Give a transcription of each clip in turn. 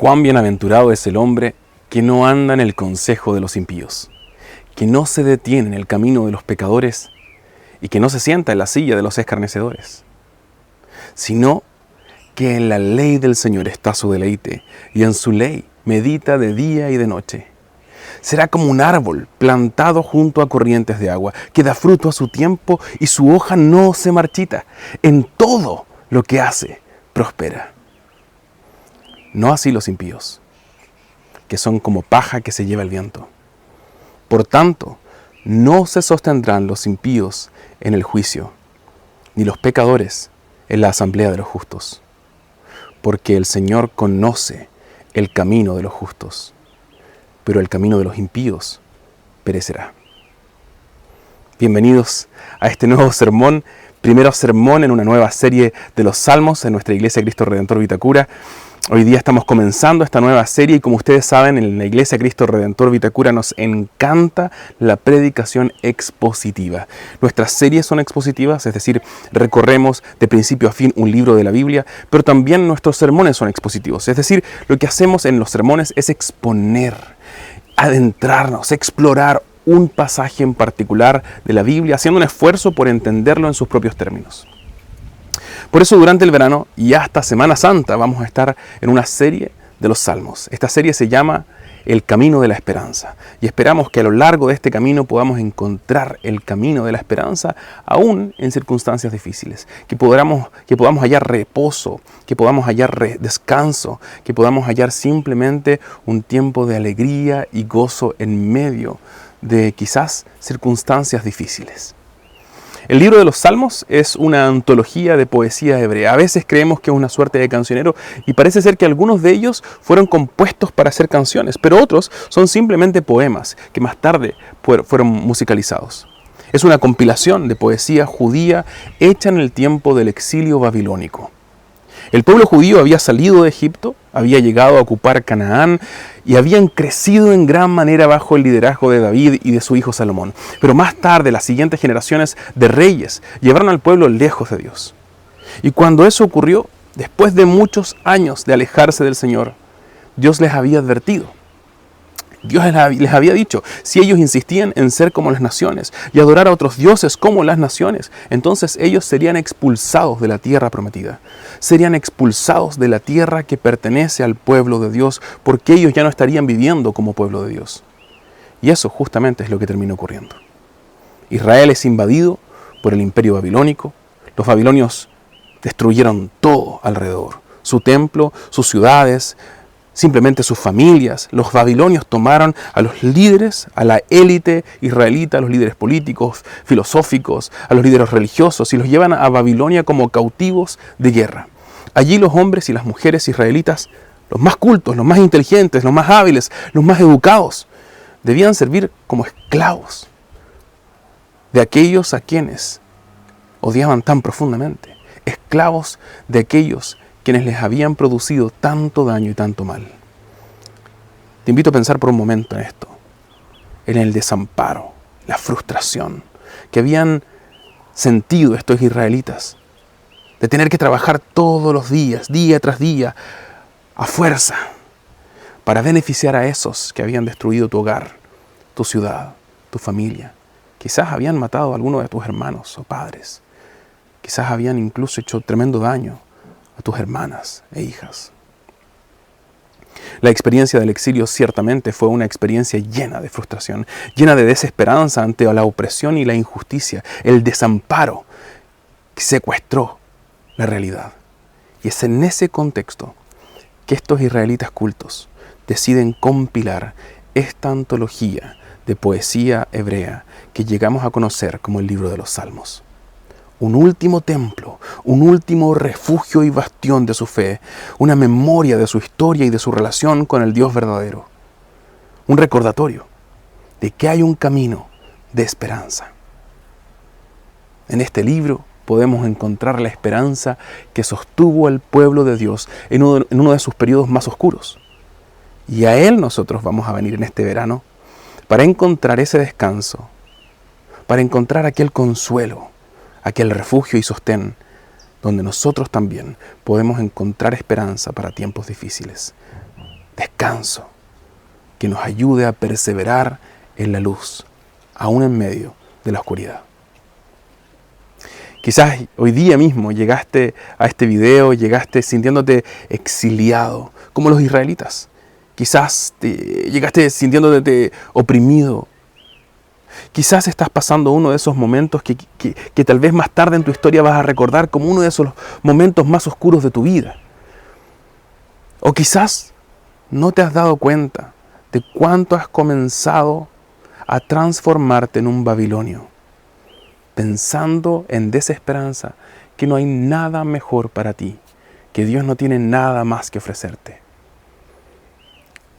Cuán bienaventurado es el hombre que no anda en el consejo de los impíos, que no se detiene en el camino de los pecadores y que no se sienta en la silla de los escarnecedores, sino que en la ley del Señor está su deleite, y en su ley medita de día y de noche. Será como un árbol plantado junto a corrientes de agua, que da fruto a su tiempo y su hoja no se marchita. En todo lo que hace, prospera. No así los impíos, que son como paja que se lleva el viento. Por tanto, no se sostendrán los impíos en el juicio, ni los pecadores en la asamblea de los justos. Porque el Señor conoce el camino de los justos, pero el camino de los impíos perecerá. Bienvenidos a este nuevo sermón, primero sermón en una nueva serie de los Salmos en nuestra Iglesia Cristo Redentor Vitacura. Hoy día estamos comenzando esta nueva serie y como ustedes saben, en la Iglesia Cristo Redentor Vitacura nos encanta la predicación expositiva. Nuestras series son expositivas, es decir, recorremos de principio a fin un libro de la Biblia, pero también nuestros sermones son expositivos. Es decir, lo que hacemos en los sermones es exponer, adentrarnos, explorar un pasaje en particular de la Biblia, haciendo un esfuerzo por entenderlo en sus propios términos. Por eso durante el verano y hasta Semana Santa vamos a estar en una serie de los Salmos. Esta serie se llama El Camino de la Esperanza y esperamos que a lo largo de este camino podamos encontrar el camino de la esperanza aún en circunstancias difíciles, que podamos hallar reposo, que podamos hallar descanso, que podamos hallar simplemente un tiempo de alegría y gozo en medio de quizás circunstancias difíciles. El libro de los Salmos es una antología de poesía hebrea. A veces creemos que es una suerte de cancionero y parece ser que algunos de ellos fueron compuestos para hacer canciones, pero otros son simplemente poemas que más tarde fueron musicalizados. Es una compilación de poesía judía hecha en el tiempo del exilio babilónico. El pueblo judío había salido de Egipto, había llegado a ocupar Canaán y habían crecido en gran manera bajo el liderazgo de David y de su hijo Salomón. Pero más tarde, las siguientes generaciones de reyes llevaron al pueblo lejos de Dios. Y cuando eso ocurrió, después de muchos años de alejarse del Señor, Dios les había advertido. Dios les había dicho, si ellos insistían en ser como las naciones y adorar a otros dioses como las naciones, entonces ellos serían expulsados de la tierra prometida. Serían expulsados de la tierra que pertenece al pueblo de Dios, porque ellos ya no estarían viviendo como pueblo de Dios. Y eso justamente es lo que terminó ocurriendo. Israel es invadido por el imperio babilónico. Los babilonios destruyeron todo alrededor. Su templo, sus ciudades, simplemente sus familias. Los babilonios tomaron a los líderes, a la élite israelita, a los líderes políticos, filosóficos, a los líderes religiosos y los llevan a Babilonia como cautivos de guerra. Allí los hombres y las mujeres israelitas, los más cultos, los más inteligentes, los más hábiles, los más educados, debían servir como esclavos de aquellos a quienes odiaban tan profundamente, esclavos de aquellos quienes les habían producido tanto daño y tanto mal. Te invito a pensar por un momento en esto, en el desamparo, la frustración que habían sentido estos israelitas, de tener que trabajar todos los días, día tras día, a fuerza, para beneficiar a esos que habían destruido tu hogar, tu ciudad, tu familia. Quizás habían matado a alguno de tus hermanos o padres. Quizás habían incluso hecho tremendo daño a tus hermanas e hijas. La experiencia del exilio ciertamente fue una experiencia llena de frustración, llena de desesperanza ante la opresión y la injusticia, el desamparo que secuestró la realidad. Y es en ese contexto que estos israelitas cultos deciden compilar esta antología de poesía hebrea que llegamos a conocer como el libro de los Salmos. Un último templo, un último refugio y bastión de su fe, una memoria de su historia y de su relación con el Dios verdadero. Un recordatorio de que hay un camino de esperanza. En este libro podemos encontrar la esperanza que sostuvo el pueblo de Dios en uno de sus periodos más oscuros. Y a Él nosotros vamos a venir en este verano para encontrar ese descanso, para encontrar aquel consuelo, aquel refugio y sostén, donde nosotros también podemos encontrar esperanza para tiempos difíciles. descanso, que nos ayude a perseverar en la luz, aún en medio de la oscuridad. Quizás hoy día mismo llegaste a este video, llegaste sintiéndote exiliado, como los israelitas. Quizás llegaste sintiéndote oprimido. Quizás estás pasando uno de esos momentos que tal vez más tarde en tu historia vas a recordar como uno de esos momentos más oscuros de tu vida. O quizás no te has dado cuenta de cuánto has comenzado a transformarte en un babilonio, pensando en desesperanza que no hay nada mejor para ti, que Dios no tiene nada más que ofrecerte.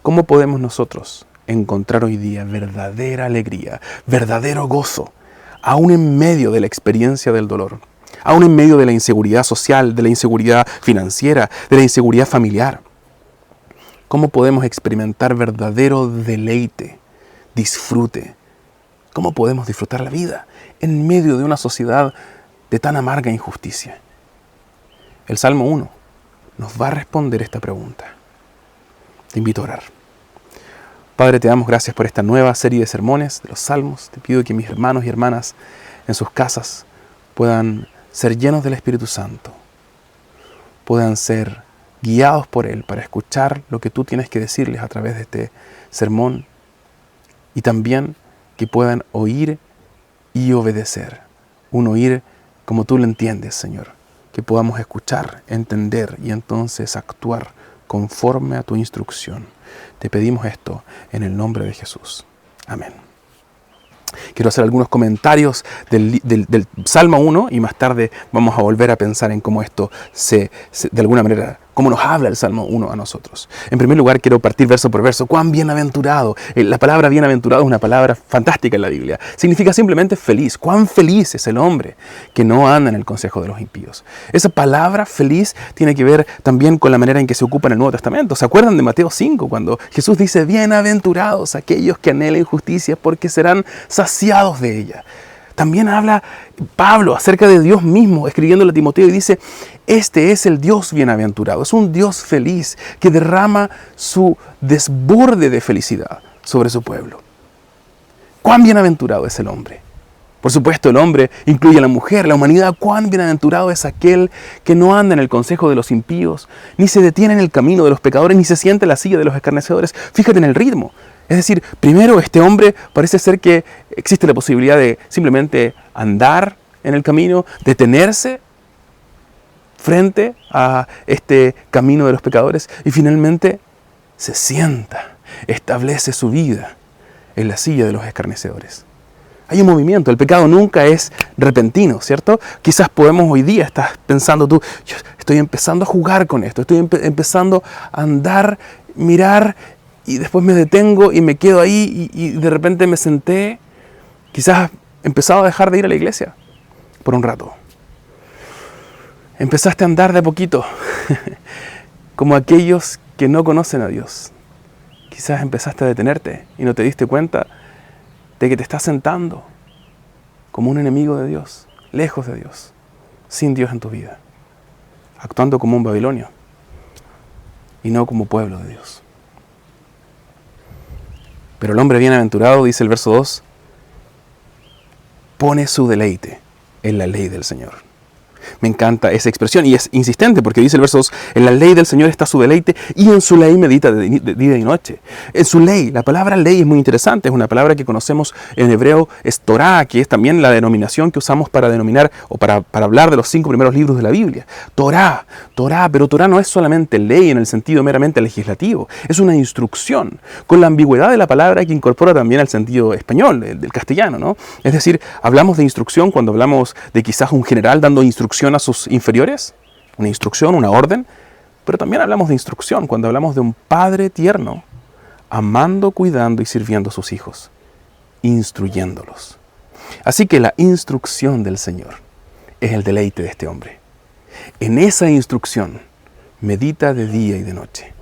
¿Cómo podemos nosotros encontrar hoy día verdadera alegría, verdadero gozo, aún en medio de la experiencia del dolor, aún en medio de la inseguridad social, de la inseguridad financiera, de la inseguridad familiar? ¿Cómo podemos experimentar verdadero deleite, disfrute? ¿Cómo podemos disfrutar la vida en medio de una sociedad de tan amarga injusticia? El Salmo 1 nos va a responder esta pregunta. Te invito a orar. Padre, te damos gracias por esta nueva serie de sermones de los Salmos. Te pido que mis hermanos y hermanas en sus casas puedan ser llenos del Espíritu Santo, puedan ser guiados por Él para escuchar lo que tú tienes que decirles a través de este sermón, y también que puedan oír y obedecer. Un oír como tú lo entiendes, Señor. Que podamos escuchar, entender y entonces actuar conforme a tu instrucción. Te pedimos esto en el nombre de Jesús. Amén. Quiero hacer algunos comentarios del Salmo 1 y más tarde vamos a volver a pensar en cómo esto de alguna manera, cómo nos habla el Salmo 1 a nosotros. En primer lugar, quiero partir verso por verso. ¡Cuán bienaventurado! La palabra bienaventurado es una palabra fantástica en la Biblia. Significa simplemente feliz. ¡Cuán feliz es el hombre que no anda en el consejo de los impíos! Esa palabra feliz tiene que ver también con la manera en que se ocupa en el Nuevo Testamento. ¿Se acuerdan de Mateo 5 cuando Jesús dice: bienaventurados aquellos que anhelen justicia porque serán saciados de ella? También habla Pablo acerca de Dios mismo, escribiéndole a Timoteo, y dice: este es el Dios bienaventurado, es un Dios feliz que derrama su desborde de felicidad sobre su pueblo. ¿Cuán bienaventurado es el hombre? Por supuesto, el hombre incluye a la mujer, la humanidad. ¿Cuán bienaventurado es aquel que no anda en el consejo de los impíos, ni se detiene en el camino de los pecadores, ni se sienta en la silla de los escarnecedores? Fíjate en el ritmo. Es decir, primero este hombre parece ser que existe la posibilidad de simplemente andar en el camino, detenerse frente a este camino de los pecadores y finalmente se sienta, establece su vida en la silla de los escarnecedores. Hay un movimiento, el pecado nunca es repentino, ¿cierto? Quizás podemos hoy día, estás pensando tú: yo estoy empezando a jugar con esto, estoy empezando a andar, mirar, y después me detengo y me quedo ahí y de repente me senté. Quizás has empezado a dejar de ir a la iglesia por un rato. Empezaste a andar de a poquito, como aquellos que no conocen a Dios. Quizás empezaste a detenerte y no te diste cuenta de que te estás sentando como un enemigo de Dios, lejos de Dios, sin Dios en tu vida, actuando como un babilonio y no como pueblo de Dios. Pero el hombre bienaventurado, dice el verso 2, pone su deleite en la ley del Señor. Me encanta esa expresión y es insistente porque dice el verso 2: en la ley del Señor está su deleite y en su ley medita de día y noche. En su ley, la palabra ley es muy interesante, es una palabra que conocemos en hebreo, es Torah, que es también la denominación que usamos para denominar o para hablar de los 5 primeros libros de la Biblia. Torah, pero Torah no es solamente ley en el sentido meramente legislativo, es una instrucción, con la ambigüedad de la palabra que incorpora también al sentido español, del castellano, ¿no? Es decir, hablamos de instrucción cuando hablamos de quizás un general dando instrucción a sus inferiores, una instrucción, una orden, pero también hablamos de instrucción cuando hablamos de un padre tierno, amando, cuidando y sirviendo a sus hijos, instruyéndolos. Así que la instrucción del Señor es el deleite de este hombre. En esa instrucción medita de día y de noche,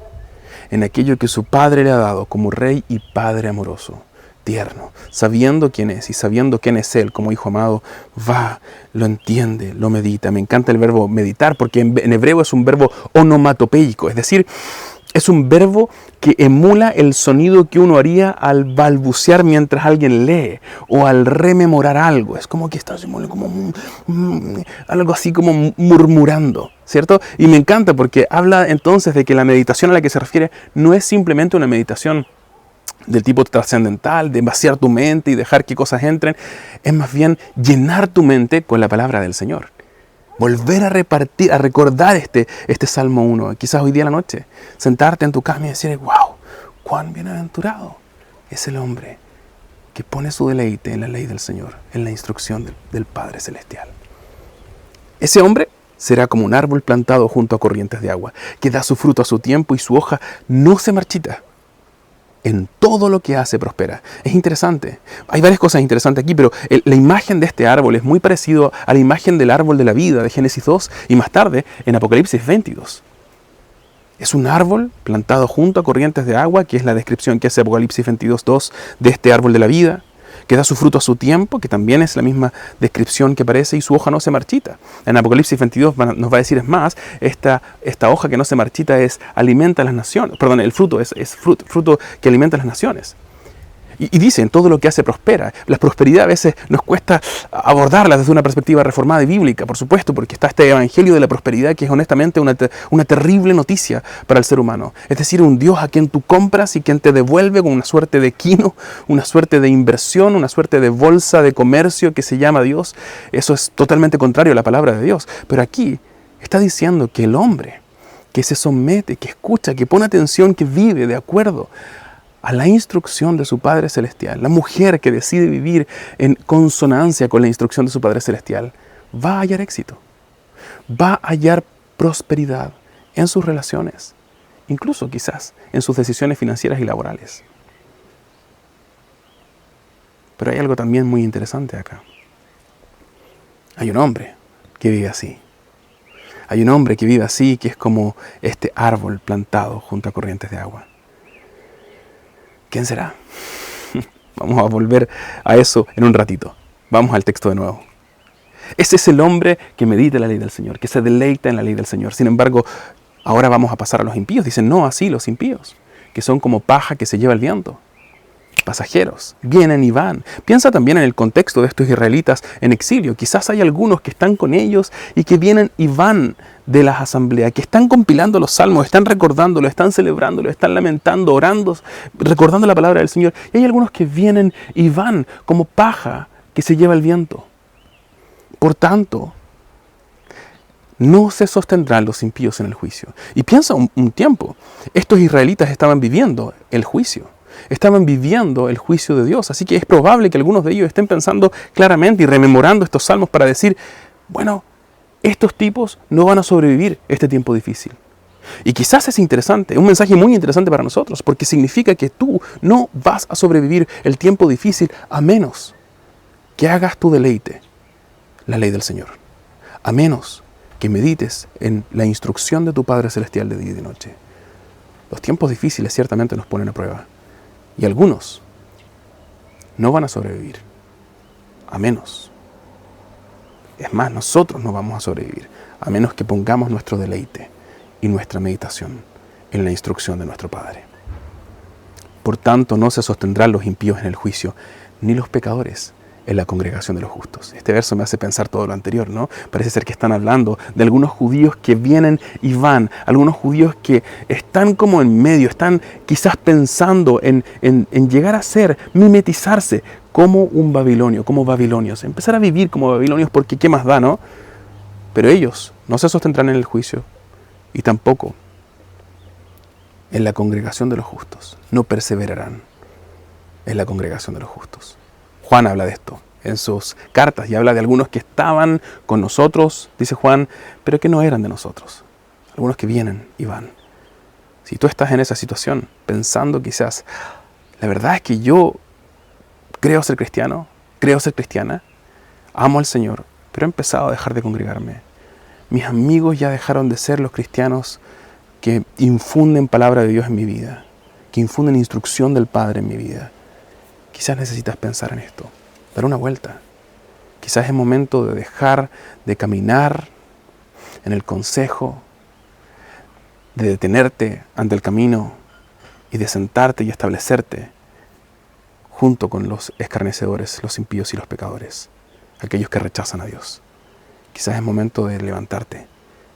en aquello que su Padre le ha dado como Rey y Padre amoroso, tierno, sabiendo quién es y sabiendo quién es Él como Hijo amado, va, lo entiende, lo medita. Me encanta el verbo meditar porque en hebreo es un verbo onomatopeico, es decir, Es un verbo que emula el sonido que uno haría al balbucear mientras alguien lee o al rememorar algo. Es como que está como algo así como murmurando, ¿cierto? Y me encanta porque habla entonces de que la meditación a la que se refiere no es simplemente una meditación del tipo trascendental, de vaciar tu mente y dejar que cosas entren. Es más bien llenar tu mente con la palabra del Señor. Volver a recordar este Salmo 1, quizás hoy día a la noche. Sentarte en tu cama y decir, wow, cuán bienaventurado es el hombre que pone su deleite en la ley del Señor, en la instrucción del Padre Celestial. Ese hombre será como un árbol plantado junto a corrientes de agua, que da su fruto a su tiempo y su hoja no se marchita. En todo lo que hace prospera. Es interesante. Hay varias cosas interesantes aquí, pero la imagen de este árbol es muy parecido a la imagen del árbol de la vida de Génesis 2 y más tarde en Apocalipsis 22. Es un árbol plantado junto a corrientes de agua, que es la descripción que hace Apocalipsis 22:2 de este árbol de la vida, que da su fruto a su tiempo, que también es la misma descripción que aparece, y su hoja no se marchita. En Apocalipsis 22 nos va a decir, es más, esta hoja que no se marchita alimenta a las naciones, perdón, el fruto es fruto que alimenta a las naciones. Y dice, en todo lo que hace prospera. La prosperidad a veces nos cuesta abordarla desde una perspectiva reformada y bíblica, por supuesto, porque está este evangelio de la prosperidad que es honestamente una terrible noticia para el ser humano. Es decir, un Dios a quien tú compras y quien te devuelve con una suerte de quino, una suerte de inversión, una suerte de bolsa de comercio que se llama Dios. Eso es totalmente contrario a la palabra de Dios. Pero aquí está diciendo que el hombre que se somete, que escucha, que pone atención, que vive de acuerdo a la instrucción de su Padre Celestial, la mujer que decide vivir en consonancia con la instrucción de su Padre Celestial, va a hallar éxito, va a hallar prosperidad en sus relaciones, incluso quizás en sus decisiones financieras y laborales. Pero hay algo también muy interesante acá. Hay un hombre que vive así. Hay un hombre que vive así, que es como este árbol plantado junto a corrientes de agua. ¿Quién será? Vamos a volver a eso en un ratito. Vamos al texto de nuevo. Ese es el hombre que medita en la ley del Señor, que se deleita en la ley del Señor. Sin embargo, ahora vamos a pasar a los impíos. Dicen, no así los impíos, que son como paja que se lleva el viento. Pasajeros, vienen y van. Piensa también en el contexto de estos israelitas en exilio. Quizás hay algunos que están con ellos y que vienen y van de las asambleas, que están compilando los salmos, están recordándolo, están celebrándolo, están lamentando, orando, recordando la palabra del Señor. Y hay algunos que vienen y van como paja que se lleva el viento. Por tanto, no se sostendrán los impíos en el juicio. Y piensa un tiempo, estos israelitas estaban viviendo el juicio. Estaban viviendo el juicio de Dios, así que es probable que algunos de ellos estén pensando claramente y rememorando estos salmos para decir, bueno, estos tipos no van a sobrevivir este tiempo difícil. Y quizás es interesante, un mensaje muy interesante para nosotros, porque significa que tú no vas a sobrevivir el tiempo difícil a menos que hagas tu deleite, la ley del Señor, a menos que medites en la instrucción de tu Padre Celestial de día y de noche. Los tiempos difíciles ciertamente nos ponen a prueba. Y algunos no van a sobrevivir, a menos. Es más, nosotros no vamos a sobrevivir, a menos que pongamos nuestro deleite y nuestra meditación en la instrucción de nuestro Padre. Por tanto, no se sostendrán los impíos en el juicio, ni los pecadores en la congregación de los justos. Este verso me hace pensar todo lo anterior, ¿no? Parece ser que están hablando de algunos judíos que vienen y van, algunos judíos que están como en medio, están quizás pensando en llegar a ser, mimetizarse como un babilonio, como babilonios, empezar a vivir como babilonios porque ¿qué más da, no? Pero ellos no se sostendrán en el juicio y tampoco en la congregación de los justos, no perseverarán en la congregación de los justos. Juan habla de esto en sus cartas y habla de algunos que estaban con nosotros, dice Juan, pero que no eran de nosotros. Algunos que vienen y van. Si tú estás en esa situación, pensando quizás, la verdad es que yo creo ser cristiano, creo ser cristiana, amo al Señor, pero he empezado a dejar de congregarme. Mis amigos ya dejaron de ser los cristianos que infunden palabra de Dios en mi vida, que infunden instrucción del Padre en mi vida. Quizás necesitas pensar en esto, dar una vuelta. Quizás es momento de dejar de caminar en el consejo, de detenerte ante el camino y de sentarte y establecerte junto con los escarnecedores, los impíos y los pecadores, aquellos que rechazan a Dios. Quizás es momento de levantarte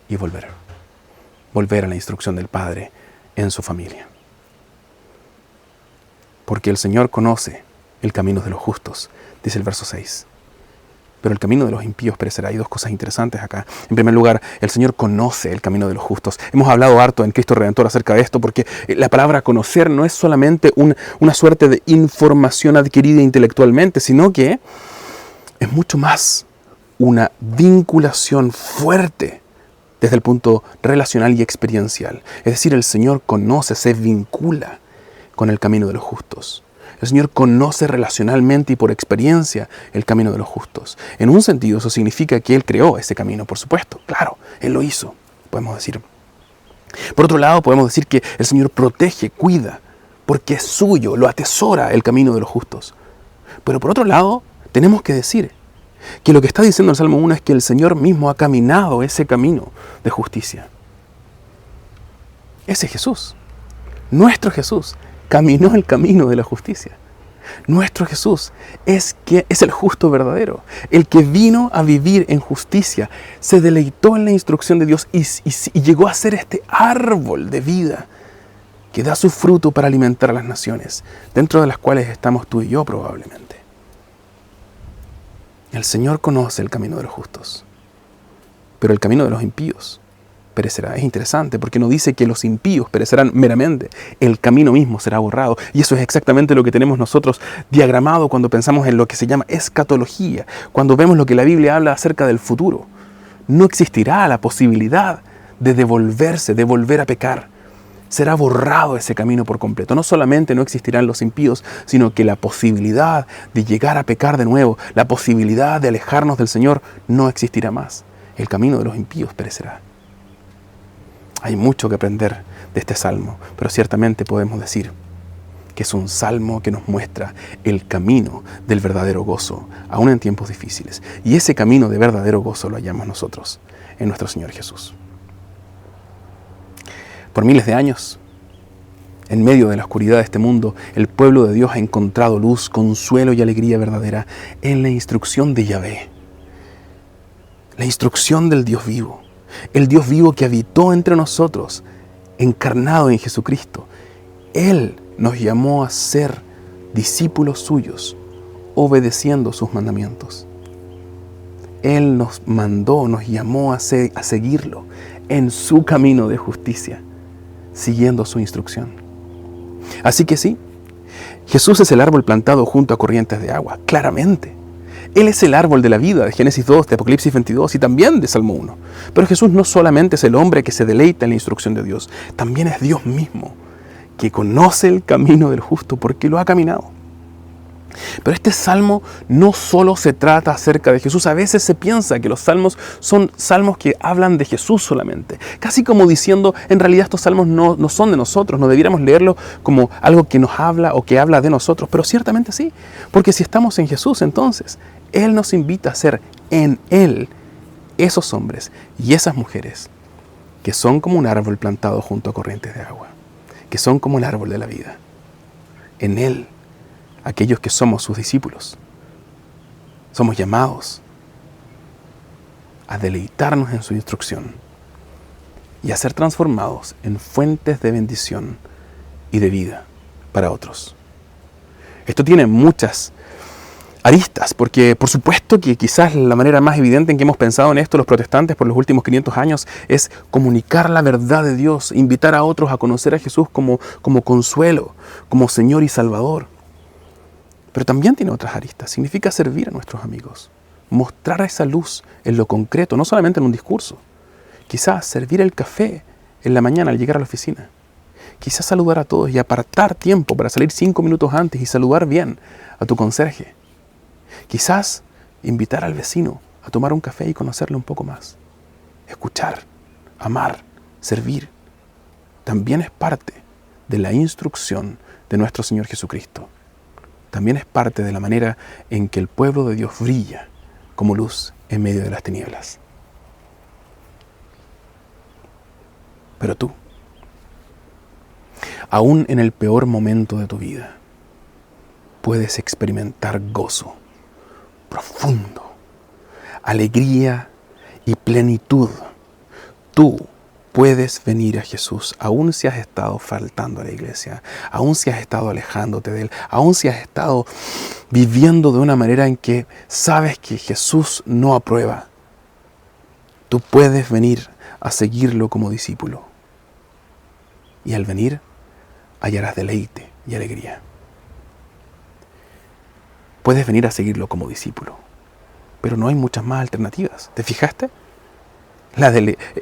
y volver a la instrucción del Padre en su familia. Porque el Señor conoce el camino de los justos, dice el verso 6. Pero el camino de los impíos perecerá. Hay dos cosas interesantes acá. En primer lugar, el Señor conoce el camino de los justos. Hemos hablado harto en Cristo Redentor acerca de esto, porque la palabra conocer no es solamente una suerte de información adquirida intelectualmente, sino que es mucho más una vinculación fuerte desde el punto relacional y experiencial. Es decir, el Señor conoce, se vincula con el camino de los justos. El Señor conoce relacionalmente y por experiencia el camino de los justos. En un sentido, eso significa que Él creó ese camino, por supuesto. Claro, Él lo hizo, podemos decir. Por otro lado, podemos decir que el Señor protege, cuida, porque es suyo, lo atesora el camino de los justos. Pero por otro lado, tenemos que decir que lo que está diciendo el Salmo 1 es que el Señor mismo ha caminado ese camino de justicia. Ese Jesús, nuestro Jesús, caminó el camino de la justicia. Nuestro Jesús es el justo verdadero, el que vino a vivir en justicia, se deleitó en la instrucción de Dios y llegó a ser este árbol de vida que da su fruto para alimentar a las naciones, dentro de las cuales estamos tú y yo probablemente. El Señor conoce el camino de los justos, pero el camino de los impíos perecerá. Es interesante porque no dice que los impíos perecerán meramente, el camino mismo será borrado. Y eso es exactamente lo que tenemos nosotros diagramado cuando pensamos en lo que se llama escatología, cuando vemos lo que la Biblia habla acerca del futuro. No existirá la posibilidad de devolverse, de volver a pecar. Será borrado ese camino por completo. No solamente no existirán los impíos, sino que la posibilidad de llegar a pecar de nuevo, la posibilidad de alejarnos del Señor, no existirá más. El camino de los impíos perecerá. Hay mucho que aprender de este salmo, pero ciertamente podemos decir que es un salmo que nos muestra el camino del verdadero gozo, aún en tiempos difíciles. Y ese camino de verdadero gozo lo hallamos nosotros en nuestro Señor Jesús. Por miles de años, en medio de la oscuridad de este mundo, el pueblo de Dios ha encontrado luz, consuelo y alegría verdadera en la instrucción de Yahvé, la instrucción del Dios vivo. El Dios vivo que habitó entre nosotros, encarnado en Jesucristo. Él nos llamó a ser discípulos suyos, obedeciendo sus mandamientos. Él nos mandó, nos llamó a seguirlo en su camino de justicia, siguiendo su instrucción. Así que sí, Jesús es el árbol plantado junto a corrientes de agua, claramente. Él es el árbol de la vida de Génesis 2, de Apocalipsis 22 y también de Salmo 1. Pero Jesús no solamente es el hombre que se deleita en la instrucción de Dios, también es Dios mismo, que conoce el camino del justo porque lo ha caminado. Pero este salmo no solo se trata acerca de Jesús. A veces se piensa que los salmos son salmos que hablan de Jesús solamente. Casi como diciendo, en realidad estos salmos no son de nosotros. No debiéramos leerlo como algo que nos habla o que habla de nosotros. Pero ciertamente sí. Porque si estamos en Jesús, entonces Él nos invita a ser en Él esos hombres y esas mujeres que son como un árbol plantado junto a corrientes de agua. Que son como el árbol de la vida. En Él, aquellos que somos sus discípulos, somos llamados a deleitarnos en su instrucción y a ser transformados en fuentes de bendición y de vida para otros. Esto tiene muchas aristas, porque por supuesto que quizás la manera más evidente en que hemos pensado en esto los protestantes por los últimos 500 años es comunicar la verdad de Dios, invitar a otros a conocer a Jesús como consuelo, como Señor y Salvador. Pero también tiene otras aristas. Significa servir a nuestros amigos, mostrar esa luz en lo concreto, no solamente en un discurso. Quizás servir el café en la mañana al llegar a la oficina. Quizás saludar a todos y apartar tiempo para salir 5 minutos antes y saludar bien a tu conserje. Quizás invitar al vecino a tomar un café y conocerle un poco más. Escuchar, amar, servir. También es parte de la instrucción de nuestro Señor Jesucristo. También es parte de la manera en que el pueblo de Dios brilla como luz en medio de las tinieblas. Pero tú, Aún en el peor momento de tu vida, puedes experimentar gozo profundo, alegría y plenitud. Tú puedes venir a Jesús, aun si has estado faltando a la iglesia, aun si has estado alejándote de Él, aun si has estado viviendo de una manera en que sabes que Jesús no aprueba. Tú puedes venir a seguirlo como discípulo. Y al venir, hallarás deleite y alegría. Puedes venir a seguirlo como discípulo, pero no hay muchas más alternativas. ¿Te fijaste?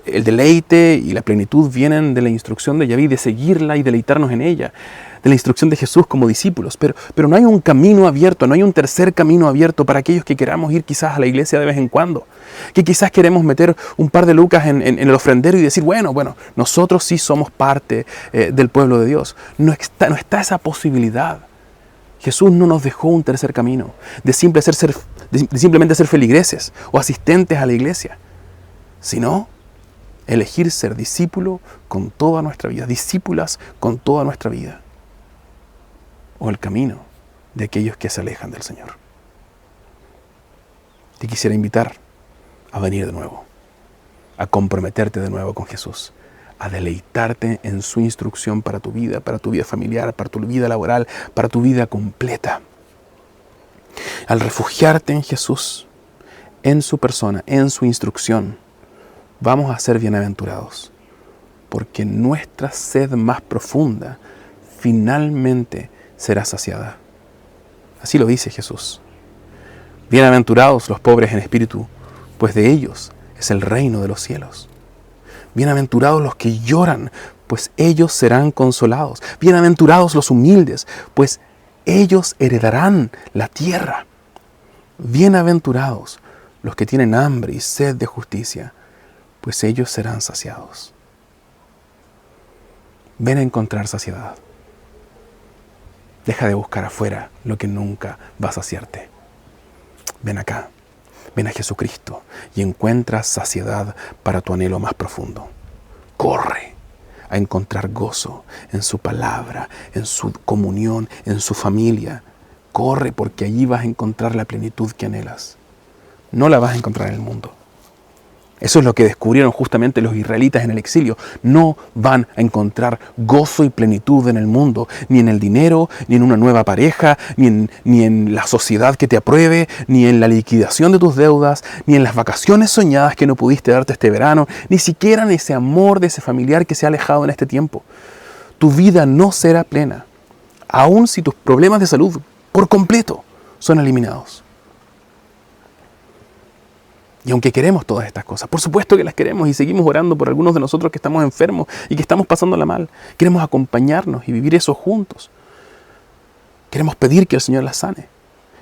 El deleite y la plenitud vienen de la instrucción de Yahvé, de seguirla y deleitarnos en ella, de la instrucción de Jesús como discípulos. Pero no hay un camino abierto, no hay un tercer camino abierto para aquellos que queramos ir quizás a la iglesia de vez en cuando, que quizás queremos meter un par de lucas en el ofrendero y decir, bueno, nosotros sí somos parte del pueblo de Dios. No está esa posibilidad. Jesús no nos dejó un tercer camino de simplemente ser feligreses o asistentes a la iglesia, sino elegir ser discípulo con toda nuestra vida, discípulas con toda nuestra vida, o el camino de aquellos que se alejan del Señor. Te quisiera invitar a venir de nuevo, a comprometerte de nuevo con Jesús, a deleitarte en su instrucción para tu vida familiar, para tu vida laboral, para tu vida completa. Al refugiarte en Jesús, en su persona, en su instrucción, vamos a ser bienaventurados, porque nuestra sed más profunda finalmente será saciada. Así lo dice Jesús. Bienaventurados los pobres en espíritu, pues de ellos es el reino de los cielos. Bienaventurados los que lloran, pues ellos serán consolados. Bienaventurados los humildes, pues ellos heredarán la tierra. Bienaventurados los que tienen hambre y sed de justicia, pues ellos serán saciados. Ven a encontrar saciedad. Deja de buscar afuera lo que nunca va a saciarte. Ven acá, ven a Jesucristo y encuentra saciedad para tu anhelo más profundo. Corre a encontrar gozo en su palabra, en su comunión, en su familia. Corre, porque allí vas a encontrar la plenitud que anhelas. No la vas a encontrar en el mundo. Eso es lo que descubrieron justamente los israelitas en el exilio. No van a encontrar gozo y plenitud en el mundo, ni en el dinero, ni en una nueva pareja, ni en la sociedad que te apruebe, ni en la liquidación de tus deudas, ni en las vacaciones soñadas que no pudiste darte este verano, ni siquiera en ese amor de ese familiar que se ha alejado en este tiempo. Tu vida no será plena, aun si tus problemas de salud por completo son eliminados. Y aunque queremos todas estas cosas, por supuesto que las queremos y seguimos orando por algunos de nosotros que estamos enfermos y que estamos pasándola mal. Queremos acompañarnos y vivir eso juntos. Queremos pedir que el Señor las sane.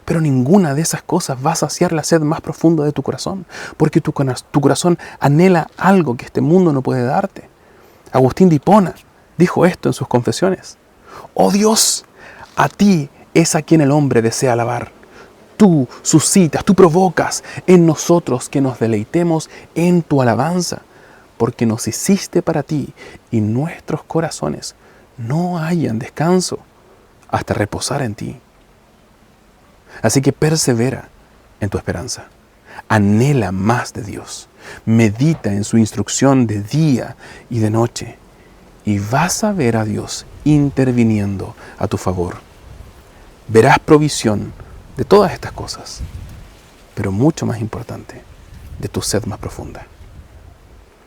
Pero ninguna de esas cosas va a saciar la sed más profunda de tu corazón, porque tu corazón anhela algo que este mundo no puede darte. Agustín de Hipona dijo esto en sus confesiones. Oh Dios, a ti es a quien el hombre desea alabar. Tú suscitas, tú provocas en nosotros que nos deleitemos en tu alabanza, porque nos hiciste para ti y nuestros corazones no hallan descanso hasta reposar en ti. Así que persevera en tu esperanza, anhela más de Dios, medita en su instrucción de día y de noche, y vas a ver a Dios interviniendo a tu favor. Verás provisión de todas estas cosas, pero mucho más importante, de tu sed más profunda.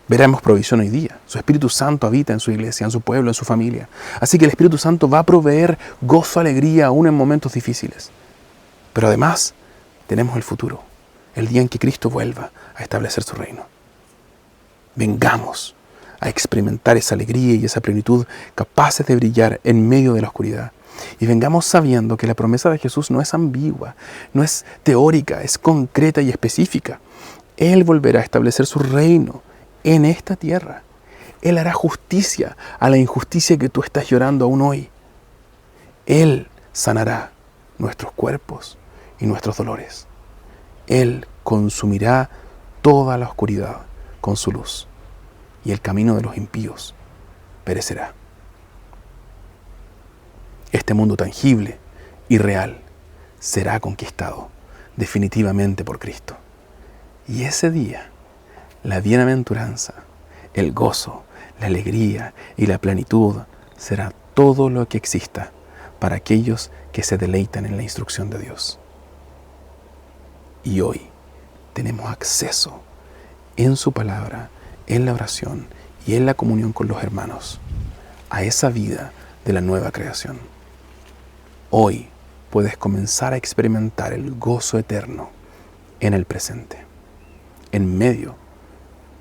Veremos provisión hoy día. Su Espíritu Santo habita en su iglesia, en su pueblo, en su familia. Así que el Espíritu Santo va a proveer gozo, alegría, aún en momentos difíciles. Pero además, tenemos el futuro, el día en que Cristo vuelva a establecer su reino. Vengamos a experimentar esa alegría y esa plenitud capaces de brillar en medio de la oscuridad. Y vengamos sabiendo que la promesa de Jesús no es ambigua, no es teórica, es concreta y específica. Él volverá a establecer su reino en esta tierra. Él hará justicia a la injusticia que tú estás llorando aún hoy. Él sanará nuestros cuerpos y nuestros dolores. Él consumirá toda la oscuridad con su luz, y el camino de los impíos perecerá. este mundo tangible y real será conquistado definitivamente por Cristo. Y ese día, la bienaventuranza, el gozo, la alegría y la plenitud será todo lo que exista para aquellos que se deleitan en la instrucción de Dios. Y hoy tenemos acceso en su palabra, en la oración y en la comunión con los hermanos a esa vida de la nueva creación. Hoy puedes comenzar a experimentar el gozo eterno en el presente. En medio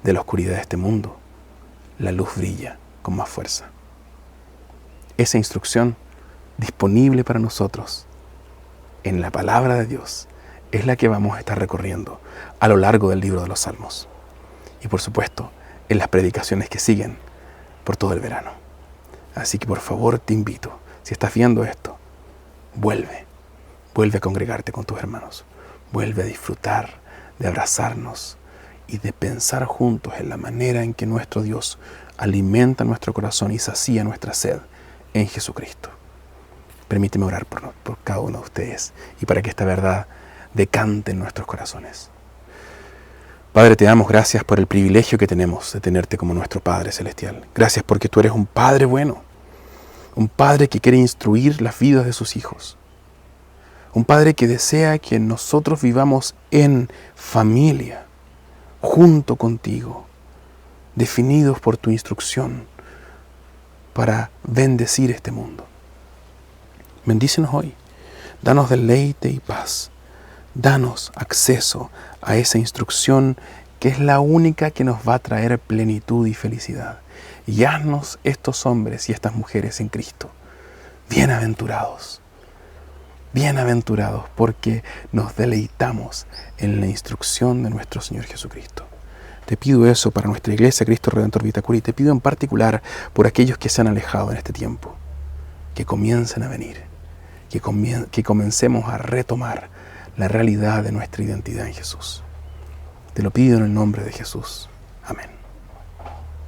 de la oscuridad de este mundo, la luz brilla con más fuerza. Esa instrucción disponible para nosotros en la palabra de Dios es la que vamos a estar recorriendo a lo largo del libro de los Salmos. Y por supuesto, en las predicaciones que siguen por todo el verano. Así que por favor te invito, si estás viendo esto, vuelve a congregarte con tus hermanos. Vuelve a disfrutar de abrazarnos y de pensar juntos en la manera en que nuestro Dios alimenta nuestro corazón y sacía nuestra sed en Jesucristo. Permíteme orar por cada uno de ustedes y para que esta verdad decante en nuestros corazones. Padre, te damos gracias por el privilegio que tenemos de tenerte como nuestro Padre Celestial. Gracias porque tú eres un Padre bueno, un Padre que quiere instruir las vidas de sus hijos, un Padre que desea que nosotros vivamos en familia, junto contigo, definidos por tu instrucción para bendecir este mundo. Bendícenos hoy, danos deleite y paz. Danos acceso a esa instrucción que es la única que nos va a traer plenitud y felicidad. Y haznos estos hombres y estas mujeres en Cristo bienaventurados. Bienaventurados porque nos deleitamos en la instrucción de nuestro Señor Jesucristo. Te pido eso para nuestra Iglesia Cristo Redentor Vitacura y te pido en particular por aquellos que se han alejado en este tiempo, que comiencen a venir, que comencemos a retomar la realidad de nuestra identidad en Jesús. Te lo pido en el nombre de Jesús. Amén.